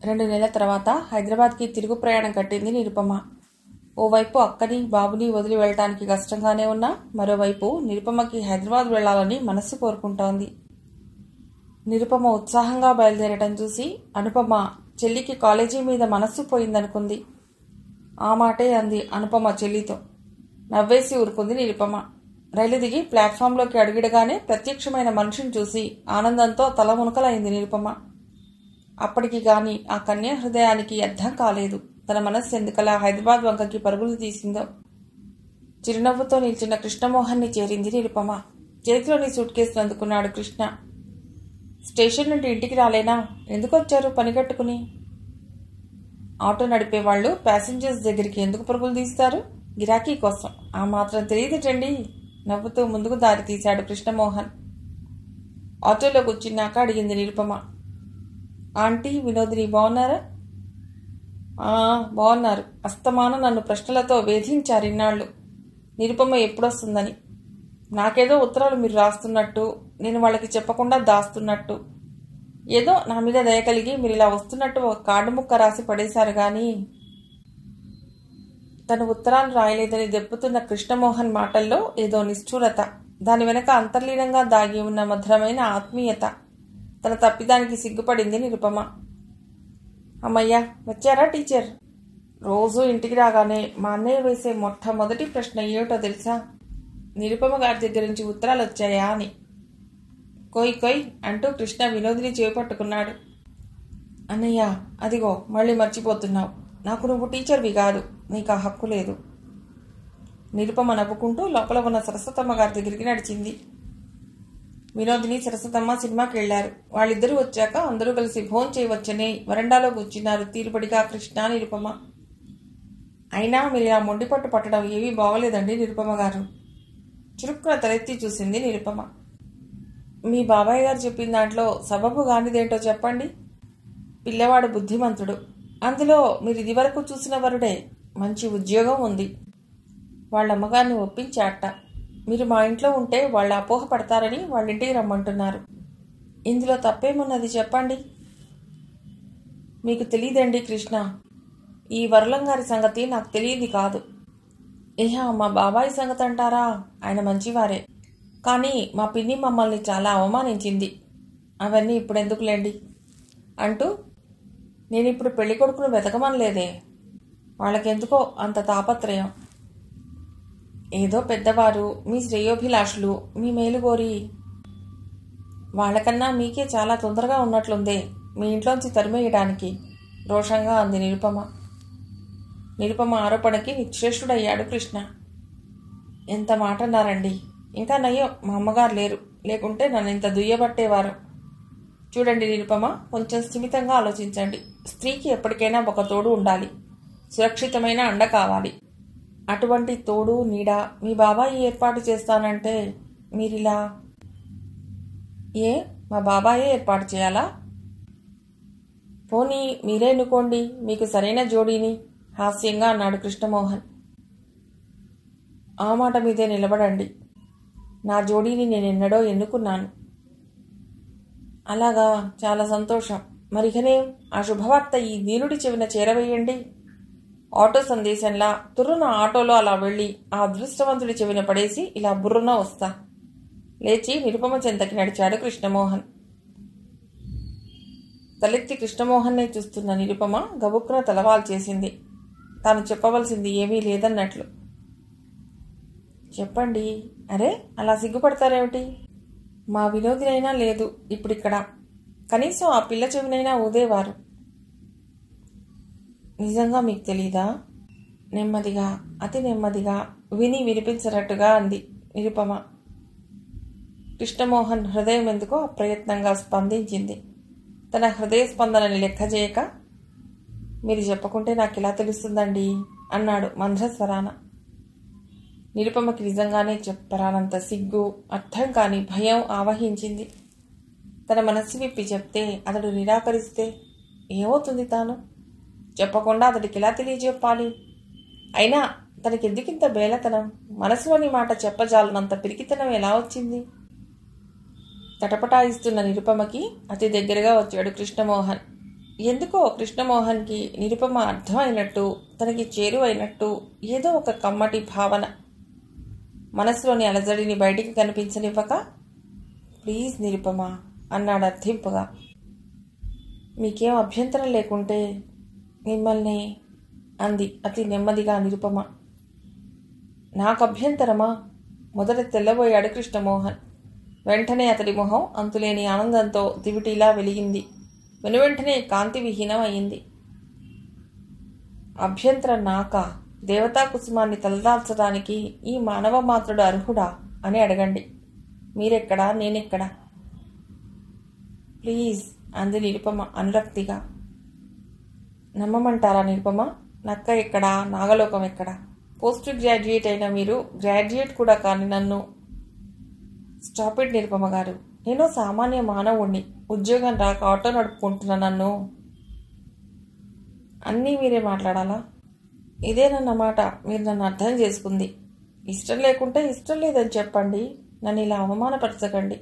2 నెలల తర్వాత హైదరాబాద్కి తిరుగు ప్రయాణం కట్టింది నిరుపమ. ఓవైపు అక్కని బాబుని వదిలి వెళ్ళటానికి కష్టంగానే ఉన్నా, మరోవైపు నిరుపమకి హైదరాబాద్ వెళ్లాలని మనస్సు కోరుకుంటోంది. నిరుపమ ఉత్సాహంగా బయలుదేరటం చూసి అనుపమ చెల్లికి కాలేజీ మీద మనస్సు పోయిందనుకుంది. ఆ మాటే అంది అనుపమ చెల్లితో. నవ్వేసి ఊరుకుంది నిరుపమ. రైలు దిగి ప్లాట్ఫామ్లోకి అడుగిడగానే ప్రత్యక్షమైన మనిషిని చూసి ఆనందంతో తల మునకలైంది నిరుపమ. అప్పటికి గాని ఆ కన్య హృదయానికి అర్థం కాలేదు తన మనస్సు ఎందుకలా హైదరాబాద్ వంకకి పరుగులు తీసిందో. చిరునవ్వుతో నిల్చున్న కృష్ణమోహన్ని చేరింది నిరుపమ. చేతిలోని సూట్ కేసులు అందుకున్నాడు కృష్ణ. స్టేషన్ నుండి ఇంటికి రాలేనా? ఎందుకు వచ్చారు పని కట్టుకుని? ఆటో నడిపేవాళ్లు ప్యాసింజర్స్ దగ్గరికి ఎందుకు పరుగులు తీస్తారు? గిరాకీ కోసం. ఆ మాత్రం తెలియదుటండి. నవ్వుతూ ముందుకు దారి తీశాడు కృష్ణమోహన్. ఆటోలో కూర్చున్నాక అడిగింది నిరుపమ. ఆంటీ, వినోదిని బాగున్నారా? బాగున్నారు. అస్తమానం నన్ను ప్రశ్నలతో వేధించారు ఇన్నాళ్ళు. నిరుపమ ఎప్పుడొస్తుందని. నాకేదో ఉత్తరాలు మీరు రాస్తున్నట్టు, నేను వాళ్ళకి చెప్పకుండా దాస్తున్నట్టు. ఏదో నా మీద దయ కలిగి మీరు ఇలా వస్తున్నట్టు ఒక కార్డు ముక్క రాసి పడేశారు గాని. తను ఉత్తరాలు రాయలేదని దెప్పుతున్న కృష్ణమోహన్ మాటల్లో ఏదో నిష్ఠూరత, దాని వెనక అంతర్లీనంగా దాగి ఉన్న మధురమైన ఆత్మీయత. తన తప్పిదానికి సిగ్గుపడింది నిరుపమ. అమ్మయ్యా, వచ్చారా టీచర్? రోజూ ఇంటికి రాగానే మా అన్నయ్య వేసే మొట్టమొదటి ప్రశ్న ఏమిటో తెలుసా? నిరుపమ గారి దగ్గర నుంచి ఉత్తరాలు వచ్చాయా అని. కొయ్ కొయ్ అంటూ కృష్ణ వినోదిని చేపట్టుకున్నాడు. అన్నయ్య, అదిగో మళ్ళీ మర్చిపోతున్నావు. నాకు నువ్వు టీచర్వి కాదు, నీకు ఆ హక్కు లేదు. నిరుపమ నవ్వుకుంటూ లోపల ఉన్న సరస్వతమ్మ గారి దగ్గరికి నడిచింది. వినోదిని, సరస్వతమ్మ సినిమాకి వెళ్లారు. వాళ్ళిద్దరూ వచ్చాక అందరూ కలిసి భోజనం చేయవచ్చని వరండాలో కూర్చున్నారు తీరుబడిగా కృష్ణ, నిరుపమ. అయినా మీరు ఇలా మొండిపట్టు పట్టడం ఏమీ బాగోలేదండి నిరుపమ గారు. చురుక్కున తలెత్తి చూసింది నిరుపమ. మీ బాబాయ్ గారు చెప్పిన దాంట్లో సబబు గానిదేంటో చెప్పండి. పిల్లవాడు బుద్ధిమంతుడు. అందులో మీరు ఇదివరకు చూసిన వరుడే. మంచి ఉద్యోగం ఉంది. వాళ్ళమ్మగారిని ఒప్పించాట. మీరు మా ఇంట్లో ఉంటే వాళ్ళు అపోహ పడతారని వాళ్ళింటికి రమ్మంటున్నారు. ఇందులో తప్పేమున్నది చెప్పండి. మీకు తెలియదండి కృష్ణ. ఈ వరలం గారి సంగతి నాకు తెలియదు కాదు. మా బాబాయ్ సంగతి అంటారా? ఆయన మంచివారే. కానీ మా పిన్ని మమ్మల్ని చాలా అవమానించింది. అవన్నీ ఇప్పుడెందుకులేండి అంటూ, నేనిప్పుడు పెళ్లి కొడుకును వెతకమనలేదే. వాళ్ళకెందుకో అంత తాపత్రయం. ఏదో పెద్దవారు, మీ శ్రేయోభిలాషులు, మీ మేలుగోరి. వాళ్ళకన్నా మీకే చాలా తొందరగా ఉన్నట్లుందే మీ ఇంట్లోంచి తరిమేయడానికి, రోషంగా అంది నిరుపమ. నిరుపమ ఆరోపణకి నిశ్చేష్టుడయ్యాడు కృష్ణ. ఎంత మాట అన్నారండి. ఇంకా నయ్యో మా అమ్మగారు లేరు, లేకుంటే నన్ను ఇంత దుయ్యబట్టేవారు. చూడండి నిరుపమ, కొంచెం స్థిమితంగా ఆలోచించండి. స్త్రీకి ఎప్పటికైనా ఒక తోడు ఉండాలి. సురక్షితమైన అండ కావాలి. అటువంటి తోడు నీడ మీ బాబాయ్ ఏర్పాటు చేస్తానంటే మీరిలా. మా బాబాయే ఏర్పాటు చేయాలా? పోనీ మీరే ఎన్నుకోండి మీకు సరైన జోడీని, హాస్యంగా అన్నాడు కృష్ణమోహన్. ఆ మాట మీదే నిలబడండి. నా జోడీని నేనెన్నడో ఎన్నుకున్నాను. అలాగా, చాలా సంతోషం. మరికనే ఆ శుభవార్త ఈ దీనుడి చెవిన చేరవేయండి. ఆటో సందేశంలా తుర్రున ఆటోలో అలా వెళ్ళి ఆ అదృష్టవంతుడి చెవిన పడేసి ఇలా బుర్రున వస్తా. లేచి నిరుపమ చెంతకి నడిచాడు కృష్ణమోహన్. తలెత్తి కృష్ణమోహన్నే చూస్తున్న నిరుపమ గబుక్కున తలవాలు చేసింది. తాను చెప్పవలసింది ఏమీ లేదన్నట్లు. చెప్పండి. అరే, అలా సిగ్గుపడతారేమిటి? మా వినోదినైనా లేదు ఇప్పుడిక్కడ. కనీసం ఆ పిల్ల చెవినైనా ఊదేవారు. నిజంగా మీకు తెలీదా? నెమ్మదిగా, అతి నెమ్మదిగా, విని వినిపించినట్టుగా అంది నిరుపమ. కృష్ణమోహన్ హృదయం ఎందుకో అప్రయత్నంగా స్పందించింది. తన హృదయ స్పందనని లెక్క చేయక, మీరు చెప్పకుంటే నాకు ఎలా తెలుస్తుందండి అన్నాడు మంద్రస్వరాన. నిరుపమకి నిజంగానే చెప్పరానంత సిగ్గు, అర్థం కాని భయం ఆవహించింది. తన మనస్సు విప్పి చెప్తే అతడు నిరాకరిస్తే ఏమవుతుంది? తాను చెప్పకుండా అతడికి ఎలా తెలియజెప్పాలి? అయినా తనకెందుకింత బేలతనం? మనసులోని మాట చెప్పజాలనంత పిరికితనం ఎలా వచ్చింది? తటపటాయిస్తున్న నిరుపమకి అతి దగ్గరగా వచ్చాడు కృష్ణమోహన్. ఎందుకో కృష్ణమోహన్కి నిరుపమ అర్థమైనట్టు, తనకి చేరువైనట్టు ఏదో ఒక కమ్మటి భావన. మనసులోని అలజడిని బయటికి కనిపించనివ్వక, ప్లీజ్ నిరుపమ అన్నాడు అర్థింపుగా. మీకేం అభ్యంతరం లేకుంటే మిమ్మల్ని అంది అతి నెమ్మదిగా నిరుపమ. నాకు అభ్యంతరమా? మొదట తెల్లబోయాడు కృష్ణమోహన్. వెంటనే అతడి మొహం అంతులేని ఆనందంతో దివిటీలా వెలిగింది. వెనువెంటనే కాంతి విహీనం అయింది. అభ్యంతరం నాకా? దేవతా కుసుమాన్ని తలదాల్చడానికి ఈ మానవ మాత్రుడు అర్హుడా అని అడగండి. మీరెక్కడా, నేనెక్కడా? ప్లీజ్ అంది నిరుపమ అనురక్తిగా. నమ్మమంటారా నిరుపమ? నక్క ఎక్కడా, నాగలోకం ఎక్కడా? పోస్ట్ గ్రాడ్యుయేట్ అయిన మీరు గ్రాడ్యుయేట్ కూడా కాని నన్ను. స్టాప్ ఇట్ నిరుపమ గారు. నేను సామాన్య మానవుణ్ణి. ఉద్యోగం రాక ఆటో నడుపుకుంటున్నా. నన్ను అన్నీ మీరే మాట్లాడాలా? ఇదేనన్నమాట మీరు నన్ను అర్థం చేసుకుంది. ఇష్టం లేకుంటే ఇష్టం లేదని చెప్పండి. నన్ను ఇలా అవమానపరచకండి.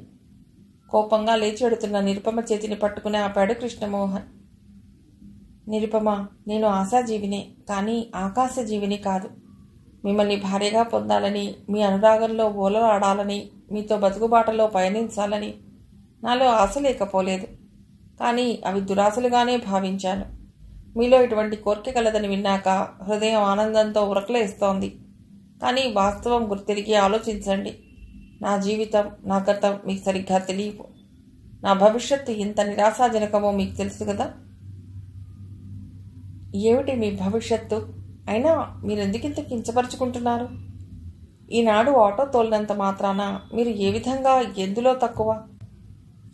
కోపంగా లేచి వెడుతున్న నిరుపమ చేతిని పట్టుకుని ఆపాడు కృష్ణమోహన్. నిరుపమ, నేను ఆశాజీవినే, కానీ ఆకాశజీవిని కాదు. మిమ్మల్ని భార్యగా పొందాలని, మీ అనురాగంలో ఓలలాడాలని, మీతో బతుకుబాటలో పయనించాలని నాలో ఆశ లేకపోలేదు. కానీ అవి దురాశలుగానే భావించాను. మీలో ఇటువంటి కోరిక కలదని విన్నాక హృదయం ఆనందంతో ఉరకలేస్తోంది. కానీ వాస్తవం గుర్తిరిగి ఆలోచించండి. నా జీవితం, నా గతం మీకు సరిగ్గా తెలియవు. నా భవిష్యత్తు ఎంత నిరాశాజనకమో మీకు తెలుసు కదా. ఏమిటి మీ భవిష్యత్తు? అయినా మీరెందుకింత కించపరుచుకుంటున్నారు? ఈనాడు ఆటో తోలినంత మాత్రాన మీరు ఏ విధంగా, ఎందులో తక్కువ?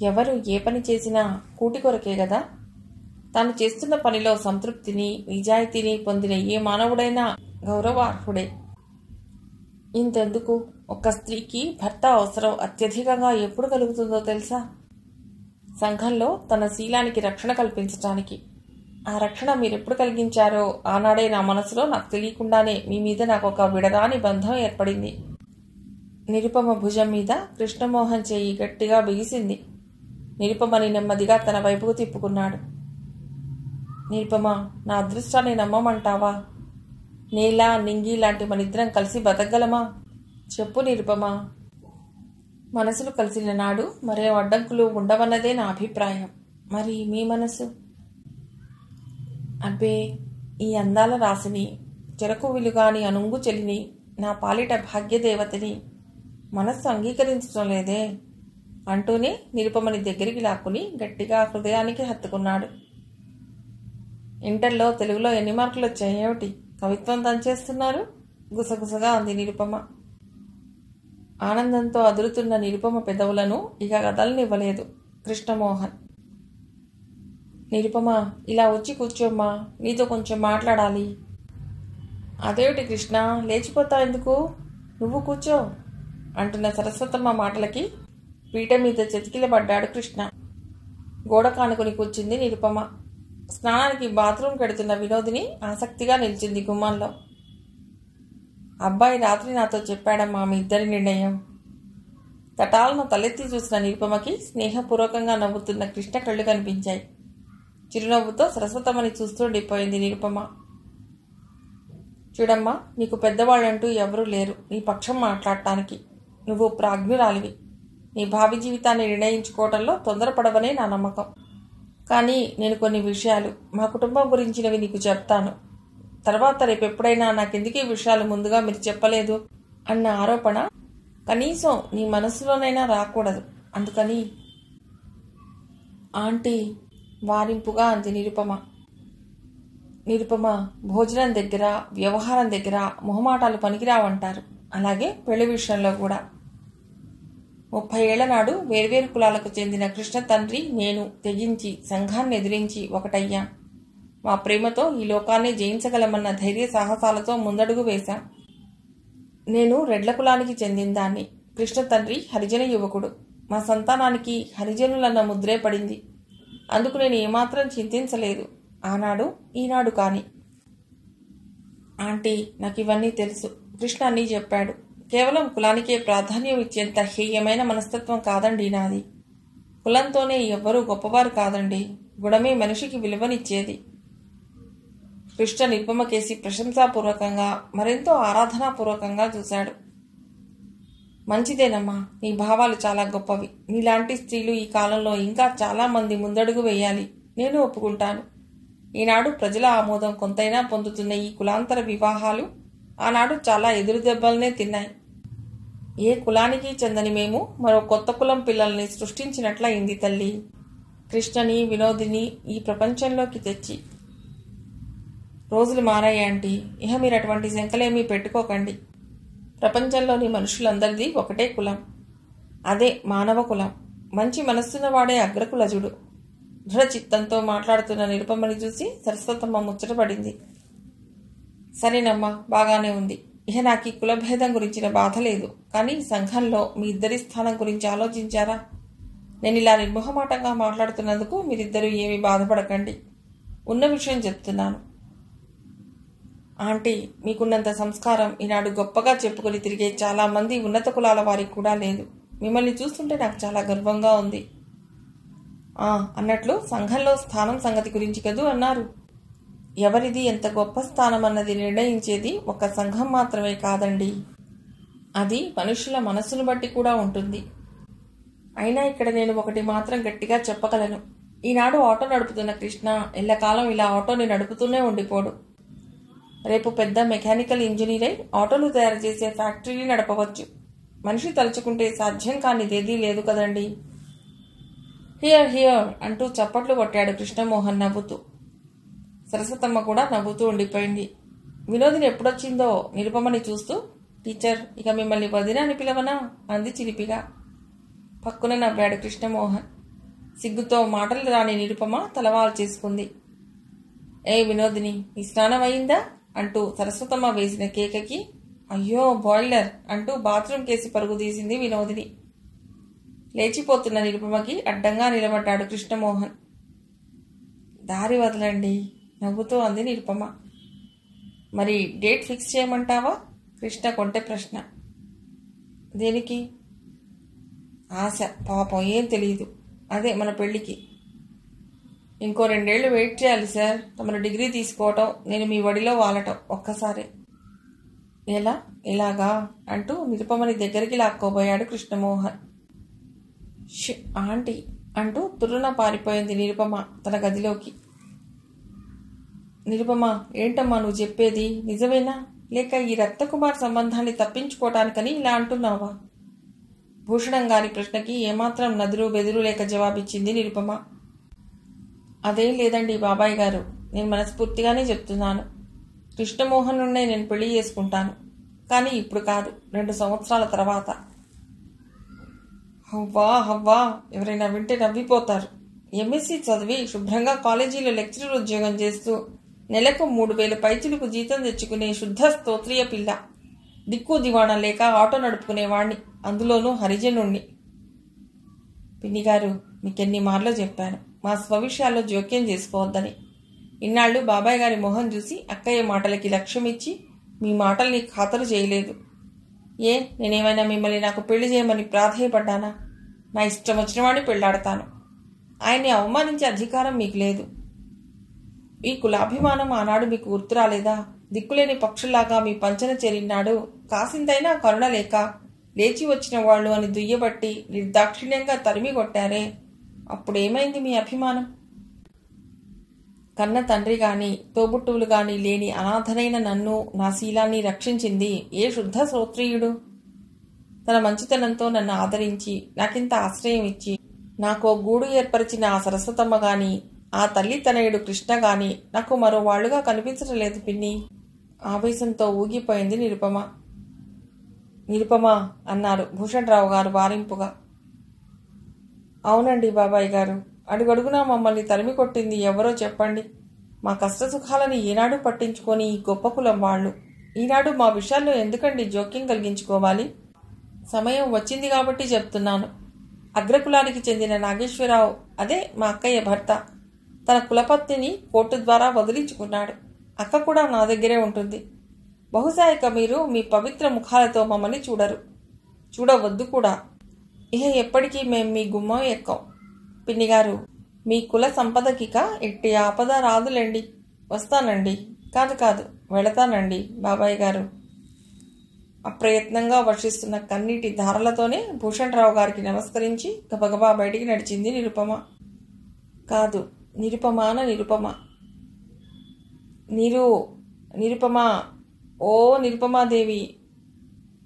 ఎవరు ఏ పని చేసినా కూటి కొరకే కదా. తాను చేస్తున్న పనిలో సంతృప్తిని, నిజాయితీని పొందిన ఏ మానవుడైనా గౌరవార్హుడే. ఇంతెందుకు, ఒక స్త్రీకి భర్త అవసరం అత్యధికంగా ఎప్పుడు కలుగుతుందో తెలుసా? సంఘంలో తన శీలానికి రక్షణ కల్పించటానికి. ఆ రక్షణ మీరెప్పుడు కలిగించారో ఆనాడే నా మనసులో నాకు తెలియకుండానే మీ మీద నాకు ఒక విడరాని బంధం ఏర్పడింది. నిరుపమ భుజం మీద కృష్ణమోహన్ చేయి గట్టిగా బిగిసింది. నిరుపమని నెమ్మదిగా తన వైపుకు తిప్పుకున్నాడు. నిరుపమ, నా అదృష్టాన్ని నమ్మమంటావా? నేల, నింగి లాంటి మనిద్దరం కలిసి బతకగలమా? చెప్పు నిరుపమ. మనసులు కలిసిన నాడు మరే అడ్డంకులు ఉండవన్నదే నా అభిప్రాయం. మరి మీ మనసు? అబ్బే, ఈ అందాల రాశిని, చెరకు విలుగాని అనుంగు చెలిని, నా పాలిట భాగ్యదేవతని మనస్సు అంగీకరించడం లేదే అంటూనే నిరుపమని దగ్గరికి లాక్కుని గట్టిగా హృదయానికి హత్తుకున్నాడు. ఇంటర్లో తెలుగులో ఎన్ని మార్కులు వచ్చాయేమిటి? కవిత్వం దంచేస్తున్నారు? గుసగుసగా అంది నిరుపమ. ఆనందంతో అదురుతున్న నిరుపమ పెదవులను ఇక కదలనివ్వలేదు కృష్ణమోహన్. నిరుపమ, ఇలా వచ్చి కూర్చోమ్మా, నీతో కొంచెం మాట్లాడాలి. అదేమిటి కృష్ణ, లేచిపోతావు ఎందుకు? నువ్వు కూర్చో అంటున్న సరస్వతమ్మ మాటలకి పీట మీద చెతికిలబడ్డాడు కృష్ణ. గోడ కానుకొని కూర్చుంది నిరుపమ. స్నానానికి బాత్రూమ్ కడుతున్న వినోదిని ఆసక్తిగా నిలిచింది గుమ్మంలో. అబ్బాయి రాత్రి నాతో చెప్పాడమ్మా మీ ఇద్దరి నిర్ణయం. తటాలను తలెత్తి చూసిన నిరుపమకి స్నేహపూర్వకంగా నవ్వుతున్న కృష్ణ కళ్ళు కనిపించాయి. చిరునవ్వుతో సరస్వతమ్మని చూస్తుండిపోయింది నిరుపమ. చూడమ్మా, నీకు పెద్దవాళ్ళంటూ ఎవరూ లేరు నీ పక్షం మాట్లాడటానికి. నువ్వు ప్రాజ్ఞురాలివి. నీ భావి జీవితాన్ని నిర్ణయించుకోవటంలో తొందరపడవనే నా నమ్మకం. కానీ నేను కొన్ని విషయాలు మా కుటుంబం గురించినవి నీకు చెప్తాను. తర్వాత రేపెప్పుడైనా నాకెందుకు ఈ విషయాలు ముందుగా మీరు చెప్పలేదు అన్న ఆరోపణ కనీసం నీ మనసులోనైనా రాకూడదు. అందుకని ఆంటీ వారింపుగా అంది నిరుపమ. నిరుపమ, భోజనం దగ్గర, వ్యవహారం దగ్గర మొహమాటాలు పనికిరావంటారు. అలాగే పెళ్లి విషయంలో కూడా. 30 ఏళ్ల నాడు వేర్వేరు కులాలకు చెందిన కృష్ణ తండ్రి నేను తెగించి సంఘాన్ని ఎదిరించి ఒకటయ్యాం. మా ప్రేమతో ఈ లోకాన్ని జయించగలమన్న ధైర్య సాహసాలతో ముందడుగు వేశాం. నేను రెడ్ల కులానికి చెందిందాన్ని. కృష్ణ తండ్రి హరిజన యువకుడు. మా సంతానానికి హరిజనులన్న ముద్రే పడింది. అందుకు నేను ఏమాత్రం చింతించలేదు, ఆనాడు ఈనాడు కాని. ఆంటీ, నాకు ఇవన్నీ తెలుసు. కృష్ణ అన్నీ చెప్పాడు. కేవలం కులానికే ప్రాధాన్యం ఇచ్చేంత హేయమైన మనస్తత్వం కాదండి నాది. కులంతోనే ఎవ్వరూ గొప్పవారు కాదండి. గుణమే మనిషికి విలువనిచ్చేది. కృష్ణ నిరుపమ కేసి ప్రశంసాపూర్వకంగా మరెంతో ఆరాధనాపూర్వకంగా చూశాడు. మంచిదేనమ్మా, నీ భావాలు చాలా గొప్పవి. నీలాంటి స్త్రీలు ఈ కాలంలో ఇంకా చాలామంది ముందడుగు వేయాలి. నేను ఒప్పుకుంటాను. ఈనాడు ప్రజల ఆమోదం కొంతైనా పొందుతున్న ఈ కులాంతర వివాహాలు ఆనాడు చాలా ఎదురు దెబ్బలనే తిన్నాయి. ఏ కులానికి చెందని మేము మరో కొత్త కులం పిల్లల్ని సృష్టించినట్లయింది తల్లి. కృష్ణని, వినోదిని ఈ ప్రపంచంలోకి తెచ్చి. రోజులు మారాయి ఆంటీ. ఇహ మీరు అటువంటి శంకలేమీ పెట్టుకోకండి. ప్రపంచంలోని మనుషులందరిది ఒకటే కులం, అదే మానవ కులం. మంచి మనస్సున్న వాడే అగ్రకులజుడు. దృఢచిత్తంతో మాట్లాడుతున్న నిరుపమని చూసి సరస్వతమ్మ ముచ్చటపడింది. సరేనమ్మా, బాగానే ఉంది. ఇహ నాకు ఈ కులభేదం గురించిన బాధ లేదు. కానీ సంఘంలో మీ ఇద్దరి స్థానం గురించి ఆలోచించారా? నేను ఇలా నిర్మోహమాటంగా మాట్లాడుతున్నందుకు మీరిద్దరూ ఏమీ బాధపడకండి. ఉన్న విషయం చెప్తున్నాను. ఆంటీ, మీకున్నంత సంస్కారం ఈనాడు గొప్పగా చెప్పుకొని తిరిగే చాలామంది ఉన్నత కులాల వారికి కూడా లేదు. మిమ్మల్ని చూస్తుంటే నాకు చాలా గర్వంగా ఉంది. అన్నట్లు సంఘంలో స్థానం సంగతి గురించి కదూ అన్నారు. ఎవరిది ఎంత గొప్ప స్థానం అన్నది నిర్ణయించేది ఒక సంఘం మాత్రమే కాదండి. అది మనుషుల మనస్సును బట్టి కూడా ఉంటుంది. అయినా ఇక్కడ నేను ఒకటి మాత్రం గట్టిగా చెప్పగలను. ఈనాడు ఆటో నడుపుతున్న కృష్ణ ఎల్లకాలం ఇలా ఆటోని నడుపుతూనే ఉండిపోడు. రేపు పెద్ద మెకానికల్ ఇంజనీర్ అయి ఆటోలు తయారు చేసే ఫ్యాక్టరీని నడపవచ్చు. మనిషి తలుచుకుంటే సాధ్యం కానిదేదీ లేదు కదండి. హియర్ హియర్ అంటూ చప్పట్లు కొట్టాడు కృష్ణమోహన్ నవ్వుతూ. సరస్వతమ్మ కూడా నవ్వుతూ ఉండిపోయింది. వినోదిని ఎప్పుడొచ్చిందో నిరుపమని చూస్తూ, టీచర్, ఇక మిమ్మల్ని వదిన అని పిలవనా అంది చిలిపిగా. పక్కున నవ్వాడు కృష్ణమోహన్. సిగ్గుతో మాటలు రాని నిరుపమ తలవాలు చేసుకుంది. ఏ వినోదిని, నీ స్నానం అయిందా అంటూ సరస్వతమ్మ వేసిన కేకకి అయ్యో బాయిలర్ అంటూ బాత్రూమ్ కేసి పరుగు తీసింది వినోదిని. లేచిపోతున్న నిరుపమకి అడ్డంగా నిలబడ్డాడు కృష్ణమోహన్. దారి వదలండి నవ్వుతూ అంది నిరుపమ. మరి డేట్ ఫిక్స్ చేయమంటావా? కృష్ణ కొంటె ప్రశ్న. దేనికి? ఆశ, పాపం ఏం తెలియదు. అదే మన పెళ్లికి. ఇంకో 2 ఏళ్లు వెయిట్ చేయాలి సార్. తమరు డిగ్రీ తీసుకోవటం, నేను మీ వడిలో వాలటం ఒక్కసారే. ఎలా? ఎలాగా అంటూ నిరుపమని దగ్గరికి లాక్కోబోయాడు కృష్ణమోహన్. ఆంటీ అంటూ తుర్రున పారిపోయింది నిరుపమ తన గదిలోకి. నిరుపమ, ఏంటమ్మా నువ్వు చెప్పేది? నిజమేనా? లేక ఈ రక్తకుమార్ సంబంధాన్ని తప్పించుకోవటానికని ఇలా అంటున్నావా? భూషణం గారి ప్రశ్నకి ఏమాత్రం నదురు బెదురు లేక జవాబిచ్చింది నిరుపమ. అదేం లేదండి బాబాయ్ గారు, నేను మనస్ఫూర్తిగానే చెప్తున్నాను. కృష్ణమోహన్ నుండే నేను పెళ్లి చేసుకుంటాను. కానీ ఇప్పుడు కాదు, 2 సంవత్సరాల తర్వాత. హవ్వా హవ్వా, ఎవరైనా వింటే నవ్విపోతారు. ఎంఎస్సీ చదివి శుభ్రంగా కాలేజీలో లెక్చరర్ ఉద్యోగం చేస్తూ నెలకు 3000 పైచిలకు జీతం తెచ్చుకునే శుద్ధ స్తోత్రియ పిల్ల. దిక్కు దివాణం లేక ఆటో నడుపుకునేవాణ్ణి, అందులోనూ హరిజనుణ్ణి. పిన్నిగారు, మీకెన్ని మార్లో చెప్పాను మా స్వవిషయాల్లో జోక్యం చేసుకోవద్దని. ఇన్నాళ్ళు బాబాయ్ గారి మొహం చూసి అక్కయ్య మాటలకి లక్ష్యమిచ్చి మీ మాటల్ని ఖాతరు చేయలేదు. నేనేమైనా మిమ్మల్ని నాకు పెళ్లి చేయమని ప్రాధేయపడ్డానా? నా ఇష్టం వచ్చిన వాడిని పెళ్లాడతాను. ఆయన్ని అవమానించే అధికారం మీకు లేదు. ఈ కులాభిమానం ఆనాడు మీకు గుర్తు రాలేదా? దిక్కులేని పక్షుల్లాగా మీ పంచన చేరినాడు కాసింతైనా కరుణ లేక లేచి వచ్చిన వాళ్ళు అని దుయ్యబట్టి నిర్దాక్షిణ్యంగా తరిమి కొట్టారే, అప్పుడేమైంది మీ అభిమానం? కన్న తండ్రి గాని తోబుట్టువులు గాని లేని అనాథనైన నన్ను, నా శీలాన్ని రక్షించింది ఏ శుద్ధ శ్రోత్రియుడు? తన మంచితనంతో నన్ను ఆదరించి నాకింత ఆశ్రయం ఇచ్చి నాకో గూడు ఏర్పరిచిన ఆ సరస్వతమ్మ గాని, ఆ తల్లి తనయుడు కృష్ణ గాని నాకు మరో వాళ్లుగా కనిపించడం లేదు పిన్ని. ఆవేశంతో ఊగిపోయింది నిరుపమ. నిరుపమ అన్నారు భూషణరావు గారు వారింపుగా. అవునండి బాబాయ్ గారు, అడుగడుగునా మమ్మల్ని తరిమి కొట్టింది ఎవరో చెప్పండి. మా కష్టసుఖాలని ఈనాడు పట్టించుకొని ఈ గొప్ప కులం వాళ్ళు ఈనాడు మా విషయాల్లో ఎందుకండి జోక్యం కలిగించుకోవాలి? సమయం వచ్చింది కాబట్టి చెప్తున్నాను. అగ్రకులానికి చెందిన నాగేశ్వరరావు, అదే మా అక్కయ్య భర్త, తన కులపత్నిని కోర్టు ద్వారా వదిలించుకున్నాడు. అక్క కూడా నా దగ్గరే ఉంటుంది. బహుశా ఇక మీరు మీ పవిత్ర ముఖాలతో మమ్మల్ని చూడరు, చూడవద్దు కూడా. ఇహ ఎప్పటికీ మేం మీ గుమ్మం ఎక్కం. పిన్నిగారు, మీ కుల సంపదకిక ఎట్టి ఆపద రాదులేండి. వస్తానండి. కాదు వెళతానండి బాబాయ్ గారు. అప్రయత్నంగా వర్షిస్తున్న కన్నీటి ధారలతోనే భూషణరావు గారికి నమస్కరించి గబగబా బయటికి నడిచింది నిరుపమ. కాదు, నిరుపమాన నిరుపమ. నిరుపమా, ఓ నిరుపమాదేవి.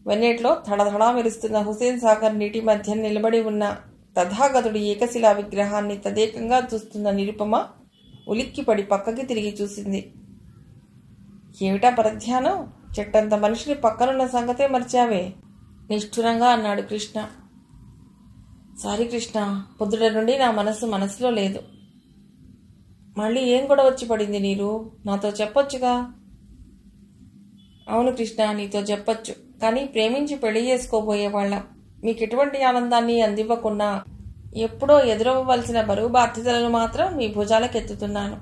వెన్నెట్లో ధడధడా మెరుస్తున్న హుసేన్ సాగర్ నీటి మధ్య నిలబడి ఉన్న తథాగతుడి ఏకశిలా విగ్రహాన్ని తదేకంగా చూస్తున్న నిరుపమ ఉలిక్కిపడి పక్కకి తిరిగి చూసింది. ఏమిటా పరధ్యానం? చెట్టంత మనిషిని పక్కనున్న సంగతే మర్చావే నిష్ఠురంగా అన్నాడు కృష్ణ. సారీ కృష్ణ, పొద్దుట నుండి నా మనసులో లేదు. మళ్ళీ ఏం గొడవ వచ్చి పడింది నీరు? నాతో చెప్పొచ్చుగా. అవును కృష్ణ, నీతో చెప్పొచ్చు. కానీ ప్రేమించి పెళ్లి చేసుకోబోయేవాళ్ళం. మీకు ఎటువంటి ఆనందాన్ని అందివ్వకున్నా ఎప్పుడో ఎదురవ్వవలసిన బరువు బాధ్యతలను మాత్రం మీ భుజాలకెత్తుతున్నాను.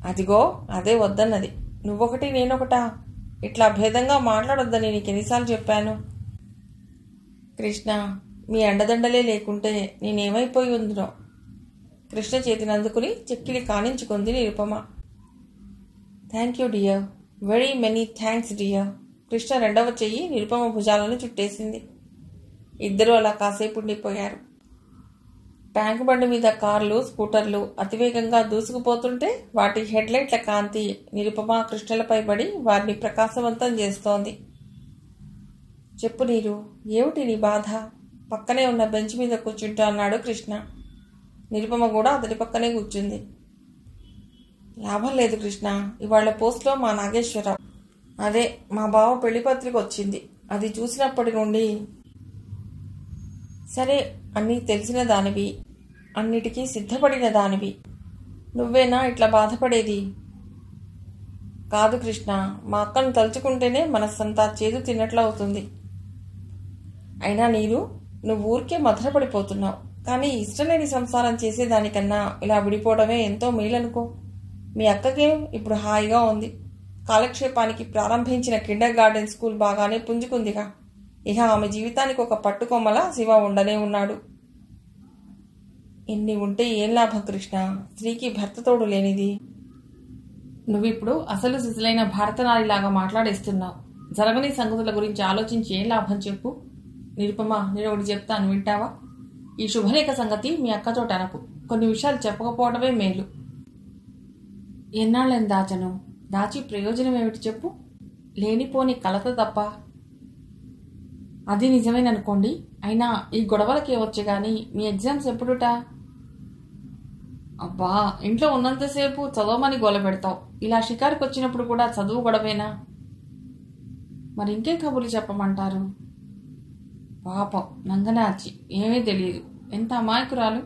అదిగో అదే వద్దన్నది. నువ్వొకటి నేనొకటా? ఇట్లా భేదంగా మాట్లాడొద్దని నీకు ఎన్నిసార్లు చెప్పాను? కృష్ణ, మీ అండదండలే లేకుంటే నేనేమైపోయి ఉందినో. కృష్ణ చేతిని అందుకుని చెక్కిలి కానించుకుంది Nirupama. Thank you dear, very many thanks dear. Krishna రెండవ చెయ్యి నిరుపమ భుజాలను చుట్టేసింది. ఇద్దరూ అలా కాసేపు ఉండిపోయారు. ట్యాంక్ బండి మీద కార్లు, స్కూటర్లు అతివేగంగా దూసుకుపోతుంటే వాటి హెడ్లైట్ల కాంతి నిరుపమ కృష్ణలపై పడి వారిని ప్రకాశవంతం చేస్తోంది. చెప్పు నీరు, ఏమిటి నీ బాధ? పక్కనే ఉన్న బెంచ్ మీద కూర్చుంటూ అన్నాడు కృష్ణ. నిరుపమ కూడా అతడి పక్కనే కూర్చుంది. లాభం లేదు కృష్ణ, ఇవాళ పోస్ట్లో మా నాగేశ్వరరావు, అదే మా బావ పెళ్లి పత్రిక వచ్చింది. అది చూసినప్పటి నుండి. సరే, అన్నీ తెలిసిన దానివి, అన్నిటికీ సిద్ధపడిన దానివి, నువ్వేనా ఇట్లా బాధపడేది? కాదు కృష్ణ, మా అక్కను తలుచుకుంటేనే మనస్సంతా చేదు తిన్నట్లు అవుతుంది. అయినా నువ్వు ఊరికే మధురపడిపోతున్నావు. కానీ ఇష్టం లేని సంసారం చేసేదానికన్నా ఇలా విడిపోవడమే ఎంతో మేలనుకో. మీ అక్కకేం ఇప్పుడు హాయిగా ఉంది. కాలక్షేపానికి ప్రారంభించిన కిండర్ గార్డెన్ స్కూల్ బాగానే పుంజుకుందిగా. ఇక ఆమె జీవితానికి ఒక పట్టుకొమ్మలా శివ ఉండనే ఉన్నాడు. ఇన్ని ఉంటే ఏం లాభం కృష్ణ? స్త్రీకి భర్త తోడు లేనిది. నువ్విప్పుడు అసలు సిసలైన భారతనారిలాగా మాట్లాడేస్తున్నావు. జరగని సంగతుల గురించి ఆలోచించి ఏం లాభం చెప్పు. నిరుపమ, నేను ఒకటి చెప్తాను, వింటావా? ఈ శుభరేఖ సంగతి మీ అక్కతోటి అనకు. కొన్ని విషయాలు చెప్పకపోవడమే మేలు. ఎన్నాళ్ళని దాచను? దాచి ప్రయోజనం ఏమిటి చెప్పు? లేనిపోని కలత తప్ప. అది నిజమేననుకోండి. అయినా ఈ గొడవలకే వచ్చే గాని మీ ఎగ్జామ్స్ ఎప్పుడుట? అబ్బా, ఇంట్లో ఉన్నంతసేపు చదవమని గోల పెడతావు. ఇలా షికారుకు వచ్చినప్పుడు కూడా చదువు గొడవేనా? మరి ఇంకేం కబుర్లు చెప్పమంటారు? పాపం నంగనాచి, ఏమీ తెలియదు. ఎంత అమాయకురాలు.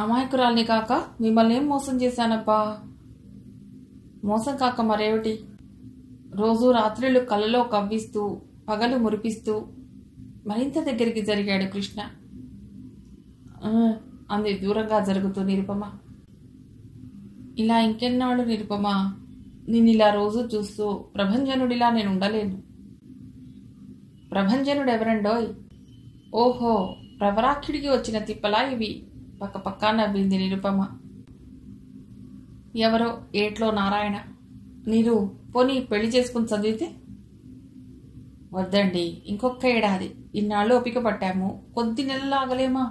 అమాయకురాల్ని కాక మిమ్మల్ని ఏం మోసం చేశానబ్బా? మోసం కాక మరేమిటి? రోజు రాత్రిళ్ళు కళ్ళలో కవ్విస్తూ పగలు మురిపిస్తూ మరింత దగ్గరికి జరిగాడు కృష్ణ. అంది దూరంగా జరుగుతూ నిరుపమ. ఇలా ఇంకెన్నాళ్ళు నిరుపమ? నిన్నిలా రోజు చూస్తూ ప్రభంజనుడిలా నేను ఉండలేను. ప్రభంజనుడు ఎవరండోయ్? ఓహో, ప్రవరాఖ్యుడికి వచ్చిన తిప్పలా ఇవి. పక్క పక్కా నవ్వింది నిరుపమ. ఎవరో ఏట్లో నారాయణ. నీరు పోనీ పెళ్లి చేసుకుని చదివితే? వద్దండి, ఇంకొక ఏడాది. ఇన్నాళ్ళు ఓపిక పట్టాము, కొద్ది నెలలు ఆగలేమా?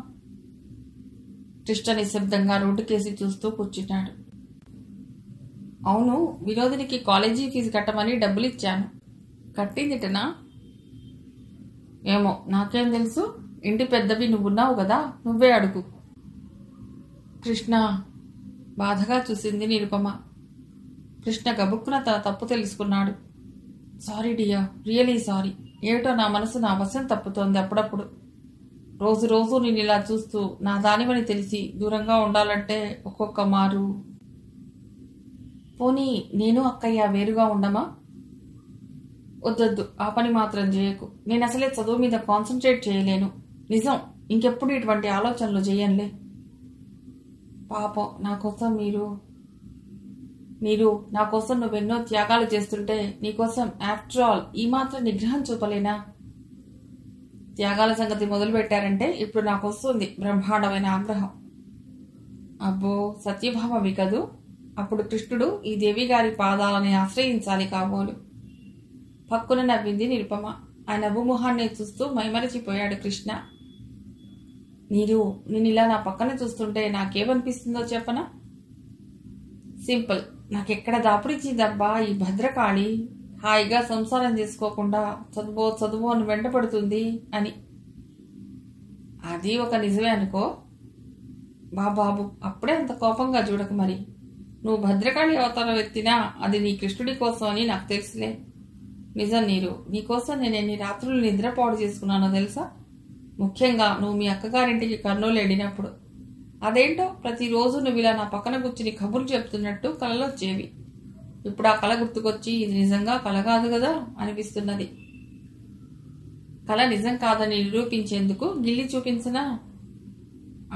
కృష్ణ నిశ్శబ్దంగా రోడ్డుకేసి చూస్తూ కూర్చున్నాడు. అవును, వినోదినికి కాలేజీ ఫీజు కట్టమని డబ్బులు ఇచ్చాను. కట్టిందిటనా? ఏమో, నాకేం తెలుసు. ఇంటి పెద్దవి నువ్వున్నావు కదా, నువ్వే అడుగు. కృష్ణ బాధగా చూసింది నిరుపమ. కృష్ణ గబుక్కున తన తప్పు తెలుసుకున్నాడు. Sorry dear, really sorry. ఏమిటో నా మనసు నా వశం తప్పుతోంది అప్పుడప్పుడు. రోజు రోజు నేను ఇలా చూస్తూ నా దానివని తెలిసి దూరంగా ఉండాలంటే ఒక్కొక్క మారు. పోనీ నేను అక్కయ్య వేరుగా ఉండమా? వద్దొద్దు, ఆ పని మాత్రం చేయకు. నేను అసలే చదువు మీద కాన్సన్ట్రేట్ చేయలేను. నిజం, ఇంకెప్పుడు ఇటువంటి ఆలోచనలు చేయనులే. పాపం నా కోసం మీరు నా కోసం నువ్వెన్నో త్యాగాలు చేస్తుంటే నీకోసం ఆఫ్టర్ ఆల్ ఈ మాత్రం నిగ్రహం చూపలేనా? త్యాగాల సంగతి మొదలు పెట్టారంటే ఇప్పుడు నాకు వస్తుంది బ్రహ్మాండమైన ఆగ్రహం. అబ్బో, సత్యభామవి కదూ. అప్పుడు కృష్ణుడు ఈ దేవి గారి పాదాలని ఆశ్రయించాలి కాబోలు. పక్కున నవ్వింది నిరుపమ. ఆ నవ్వు మొహాన్ని చూస్తూ మైమరచిపోయాడు కృష్ణ. నేనిలా నా పక్కన చూస్తుంటే నాకేమనిపిస్తుందో చెప్పనా? సింపుల్. నాకెక్కడ దాపుడిచ్చిందబ్బా ఈ భద్రకాళి. హాయిగా సంసారం చేసుకోకుండా చదువు అని వెంటపడుతుంది అని. అది ఒక నిజమే అనుకో. బాబు, అప్పుడే అంత కోపంగా చూడకు మరి. నువ్వు భద్రకాళి అవతారం ఎత్తినా అది నీ కృష్ణుడి కోసం అని నాకు తెలుసులే. నిజం నీకోసం నేను ఎన్ని రాత్రులు నిద్రపాడు చేసుకున్నానో తెలుసా? ముఖ్యంగా నువ్వు మీ అక్కగారింటికి కర్నూలు వెళ్ళినప్పుడు. అదేంటో ప్రతిరోజు నువ్వు ఇలా నా పక్కన కూర్చుని కబుర్లు చెప్తున్నట్టు కలలో వచ్చేవి. ఇప్పుడు ఆ కళ గుర్తుకొచ్చి ఇది నిజంగా కళ కాదు కదా అనిపిస్తున్నది. కళ నిజం కాదని నిరూపించేందుకు గిల్లి చూపించనా?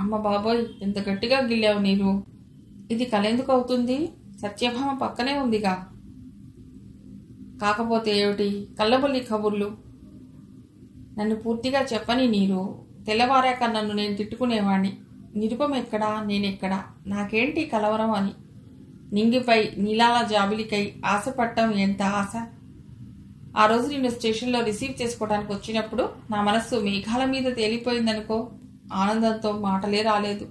అమ్మ బాబోయ్, ఎంత గట్టిగా గిల్లావు నీరు. ఇది కళ ఎందుకు అవుతుంది? సత్యభామ పక్కనే ఉందిగా. కాకపోతే ఏమిటి కళ్ళబొల్లి కబుర్లు? నన్ను పూర్తిగా చెప్పని నీరు. తెల్లవారాక నన్ను నేను తిట్టుకునేవాణ్ణి. నిరుపం ఎక్కడా, నేనెక్కడా, నాకేంటి కలవరం అని. నింగిపై నీలాల జాబిలికై ఆశపట్టం ఎంత ఆశ. ఆ రోజు నిన్ను స్టేషన్లో రిసీవ్ చేసుకోవడానికి వచ్చినప్పుడు నా మనస్సు మేఘాల మీద తేలిపోయిందనుకో. ఆనందంతో మాటలే రాలేదు.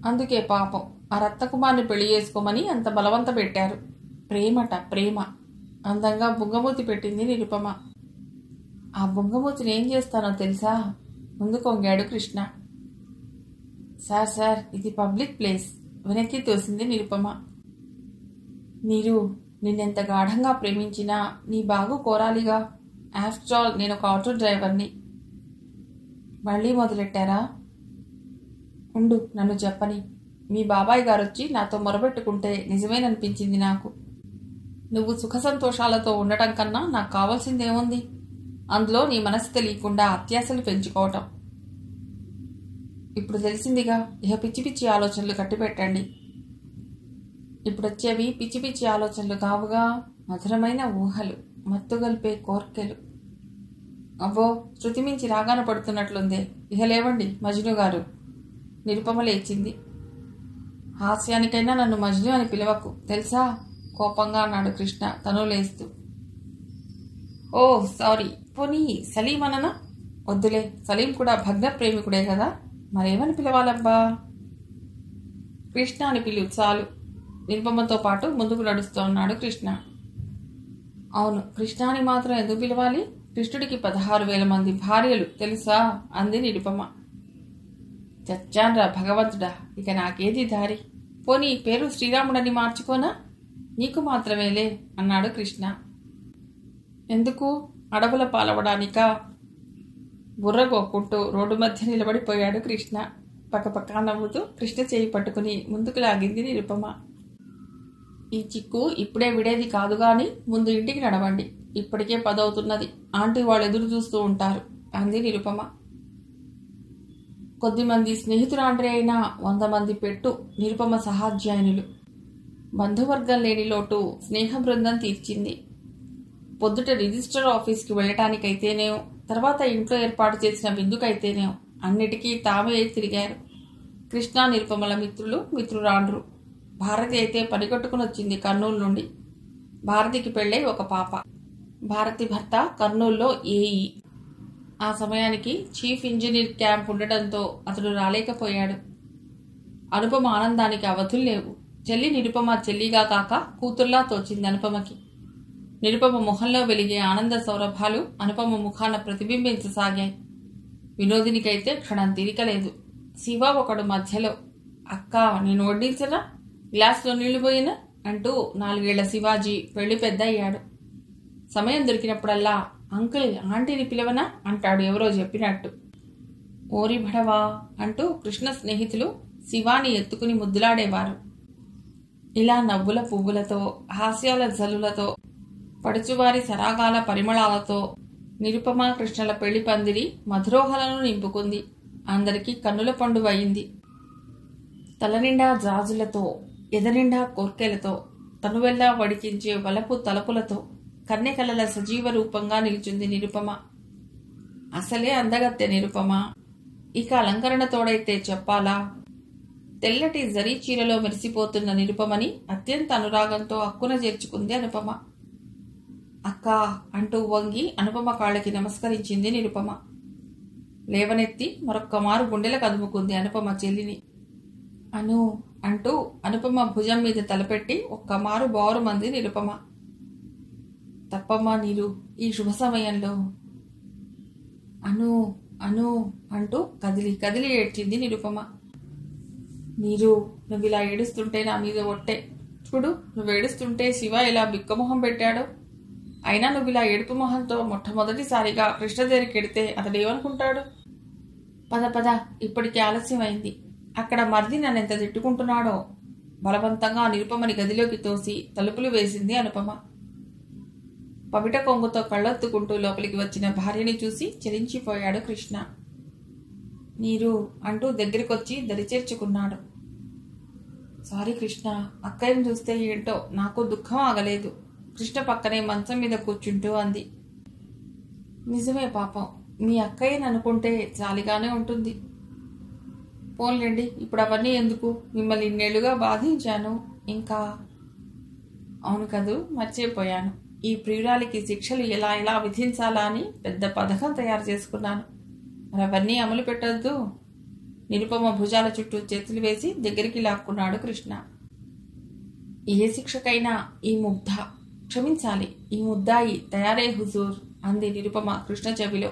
అందుకే పాపం ఆ రత్నకుమార్ని పెళ్లి చేసుకోమని అంత బలవంత పెట్టారు. ప్రేమట ప్రేమ. అందంగా బుంగమూతి పెట్టింది నిరుపమ. ఆ బుంగమూతిని ఏం చేస్తానో తెలుసా? ముందు కొంగాడు కృష్ణ. సార్ ఇది పబ్లిక్ ప్లేస్. వెనక్కి తోసింది నిరుపమ. నిన్నెంత గాఢంగా ప్రేమించినా నీ బాగు కోరాలిగా. ఆఫ్టర్ ఆల్ నేను ఒక ఆటో డ్రైవర్ని. మళ్ళీ మొదలెట్టారా? ఉండు, నన్ను చెప్పని. మీ బాబాయ్ గారొచ్చి నాతో మొరబెట్టుకుంటే నిజమేననిపించింది నాకు. నువ్వు సుఖ సంతోషాలతో ఉండటం కన్నా నాకు కావాల్సిందేముంది? అందులో నీ మనసు తెలియకుండా అత్యాశలు పెంచుకోవటం. ఇప్పుడు తెలిసిందిగా. ఇహ పిచ్చి పిచ్చి ఆలోచనలు కట్టిపెట్టండి. ఇప్పుడొచ్చేవి పిచ్చి పిచ్చి ఆలోచనలు కావుగా, మధురమైన ఊహలు, మత్తుగల్పే కోర్కెలు. అబ్బో, శృతి మించి రాగాన పడుతున్నట్లుందే. ఇహ లేవండి మజ్ను గారు. నిరుపమ లేచింది. హాస్యానికైనా నన్ను మజ్ను అని పిలవకు తెలుసా? కోపంగా అన్నాడు కృష్ణ తను లేస్తూ. ఓ సారీ. పోనీ సలీం అననా? వద్దులే, సలీం కూడా భగ్న ప్రేమికుడే కదా. మరేమని పిలవాలబ్బా? కృష్ణ అని పిలువు చాలు. నిరుపమతో పాటు ముందుకు నడుస్తూ ఉన్నాడు కృష్ణ. అవును, కృష్ణ అని మాత్రం ఎందుకు పిలవాలి? కృష్ణుడికి 16,000 మంది భార్యలు తెలుసా? అంది నిరుపమ. చచ్చాన్రా భగవంతుడా, ఇక నాకేది దారి. పోనీ పేరు శ్రీరాముడని మార్చుకోనా? నీకు మాత్రమేలే అన్నాడు కృష్ణ. ఎందుకు? అడవుల పాలవడానికా? బుర్రగోక్కుంటూ రోడ్డు మధ్య నిలబడిపోయాడు కృష్ణ. పక్కపక్క నవ్వుతూ కృష్ణ చేయి పట్టుకుని ముందుకు లాగింది నిరుపమ. ఈ చిక్కు ఇప్పుడే విడేది కాదు గాని ముందు ఇంటికి నడవండి. ఇప్పటికే 10 అవుతున్నది. ఆంటీ వాళ్ళు ఎదురు చూస్తూ ఉంటారు అంది నిరుపమ. కొద్దిమంది స్నేహితురాండ్రే అయినా 100 మంది పెట్టు నిరుపమ సహాధ్యాయునులు. బంధువర్గం లేని లోటు స్నేహ బృందం తీర్చింది. పొద్దుట రిజిస్టర్ ఆఫీస్కి వెళ్ళటానికైతేనే, తర్వాత ఇంట్లో ఏర్పాటు చేసిన విందుకైతేనే అన్నిటికీ తామే తిరిగారు. కృష్ణ నిరుపమల మిత్రురాండ్రు. భారతి అయితే పనిగట్టుకుని వచ్చింది కర్నూలు నుండి. భారతికి పెళ్ళై ఒక పాప. భారతి భర్త కర్నూలులో ఏఈ. ఆ సమయానికి చీఫ్ ఇంజనీర్ క్యాంప్ ఉండటంతో అతడు రాలేకపోయాడు. అనుపమ ఆనందానికి అవధులు లేవు. చెల్లి నిరుపమ చెల్లిగా కాక కూతుర్లా తోచింది అనుపమకి. నిరుపమ మొహంలో వెలిగే ఆనంద సౌరభాలు అనుపమ ముఖాన ప్రతిబింబించసాగాయి. వినోదినికైతే క్షణం తీరికలేదు. శివ ఒకడు మధ్యలో, అక్క నేను వడ్డించనా, గ్లాసులో నీళ్లు పోయినా అంటూ 4 ఏళ్ల శివాజీ పెళ్లి పెద్ద అయ్యాడు. సమయం దొరికినప్పుడల్లా అంకుల్ ఆంటీని పిలవనా అంటాడు ఎవరో చెప్పినట్టు. ఓరి భడవా అంటూ కృష్ణ స్నేహితులు శివాని ఎత్తుకుని ముద్దులాడేవారు. ఇలా నవ్వుల పువ్వులతో, హాస్యాల జల్లులతో, పడుచువారి సరాగాల పరిమళాలతో నిరుపమ కృష్ణల పెళ్లి పందిరి మధురోహలను నింపుకుంది. అందరికీ కన్నుల పండుగ అయింది. తలనిండా జాజులతో, ఎదనిండా కోర్కెలతో, తనువెల్లా వడికించే వలపు తలపులతో కన్నెకలల సజీవ రూపంగా నిలిచింది నిరుపమ. అసలే అందగత్తె నిరుపమ, ఇక అలంకరణ తోడైతే చెప్పాలా? తెల్లటి జరీ చీరలో మెరిసిపోతున్న నిరుపమని అత్యంత అనురాగంతో అక్కున చేర్చుకుంది అనుపమ. అక్కా అంటూ వంగి అనుపమ కాళ్ళకి నమస్కరించింది నిరుపమ. లేవనెత్తి మరొక్క మారు గుండెలకు అదుముకుంది అనుపమ చెల్లిని. అను అంటూ అనుపమ భుజం మీద తలపెట్టి ఒక్క మారు బారుమంది నిరుపమ. తప్పమ్మా నీరు, ఈ శుభ సమయంలో. అను అను అంటూ కదిలి కదిలి ఏడ్చింది నిరుపమ. నీరు, నువ్విలా ఏడుస్తుంటే నా మీద ఒట్టే. చూడు, నువ్వు ఏడుస్తుంటే శివ ఇలా బిక్కమొహం పెట్టాడు. అయినా నువ్విలా ఏడుపు మొహంతో మొట్టమొదటిసారిగా కృష్ణ దగ్గరికి ఎడితే అతడేమనుకుంటాడు? పద పద, ఇప్పటికే ఆలస్యమైంది. అక్కడ మరిది నన్నెంత తిట్టుకుంటున్నాడో. బలవంతంగా నిరుపమని గదిలోకి తోసి తలుపులు వేసింది అనుపమ. పవిట కొంగుతో కళ్ళొత్తుకుంటూ లోపలికి వచ్చిన భార్యని చూసి చెలించిపోయాడు కృష్ణ. నీరు అంటూ దగ్గరికొచ్చి దరిచేర్చుకున్నాడు. సారీ కృష్ణ, అక్కయ్యను చూస్తే ఏంటో నాకు దుఃఖం ఆగలేదు. కృష్ణ పక్కనే మంచం మీద కూర్చుంటూ అంది. నిజమే పాపం, మీ అక్కయ్యని అనుకుంటే జాలిగానే ఉంటుంది. పోన్లేండి, ఇప్పుడు అవన్నీ ఎందుకు? మిమ్మల్ని ఇన్నేళ్లుగా బాధించాను. ఇంకా అవును కదూ, మర్చిపోయాను. ఈ ప్రియురాలికి శిక్షలు ఎలా ఎలా విధించాలా అని పెద్ద పథకం తయారు చేసుకున్నాను. మరి అవన్నీ అమలు పెట్టొద్దు. నిరుపమ భుజాల చుట్టూ చేతులు వేసి దగ్గరికి లాక్కున్నాడు కృష్ణ. ఏ శిక్షకైనా ఈ ముగ్ధ క్షమించాలి, ఈ ముద్దాయి తయారే హుజూర్ అంది నిరుపమ కృష్ణ చెవిలో.